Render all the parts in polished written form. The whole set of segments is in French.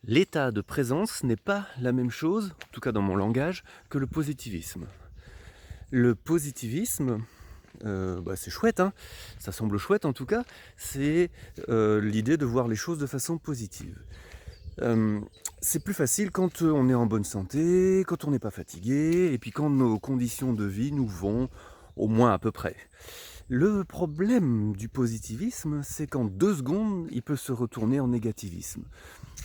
L'état de présence n'est pas la même chose, en tout cas dans mon langage, que le positivisme. Le positivisme, c'est chouette, hein, ça semble chouette en tout cas, c'est, l'idée de voir les choses de façon positive. Hem, c'est plus facile quand, on est en bonne santé, quand on n'est pas fatigué et puis quand nos conditions de vie nous vont au moins à peu près. Le problème du positivisme, c'est qu'en 2 secondes, il peut se retourner en négativisme.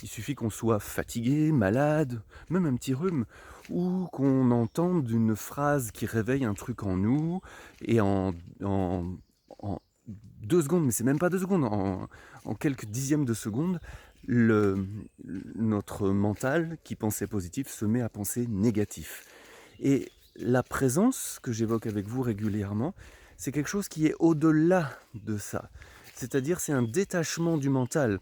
Il suffit qu'on soit fatigué, malade, même un petit rhume, ou qu'on entende une phrase qui réveille un truc en nous et en en 2 secondes, mais c'est même pas 2 secondes, en quelques dixièmes de seconde, le notre mental qui pensait positif se met à penser négatif. Et la présence que j'évoque avec vous régulièrement, c'est quelque chose qui est au-delà de ça. C'est-à-dire, c'est un détachement du mental.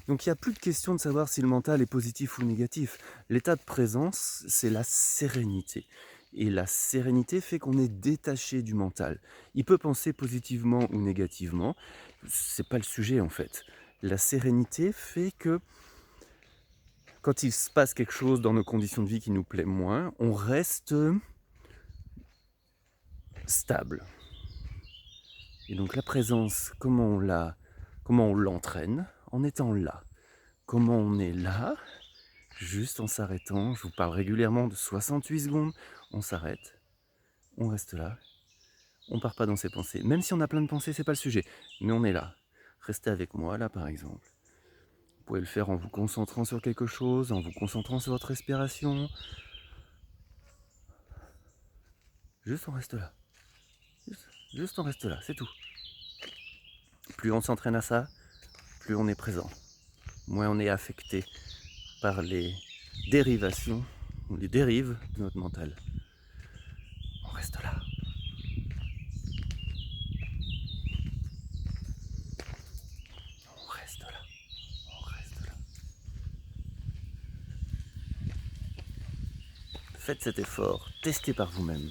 Donc il n'y a plus de question de savoir si le mental est positif ou négatif. L'état de présence, c'est la sérénité. Et la sérénité fait qu'on est détaché du mental. Il peut penser positivement ou négativement, c'est pas le sujet en fait. La sérénité fait que quand il se passe quelque chose dans nos conditions de vie qui nous plaît moins, on reste stable. Et donc la présence, comment on l'entraîne? En étant là. Comment on est là? Juste en s'arrêtant. Je vous parle régulièrement de 68 secondes. On s'arrête, on reste là, on part pas dans ses pensées. Même si on a plein de pensées, c'est pas le sujet. Mais on est là. Restez avec moi là par exemple. Vous pouvez le faire en vous concentrant sur quelque chose, en vous concentrant sur votre respiration. Juste on reste là. Juste on reste là, c'est tout. Plus on s'entraîne à ça, plus on est présent. Moins on est affecté par les dérivations ou les dérives de notre mental. On reste là. On reste là. On reste là. Faites cet effort, testez par vous-même.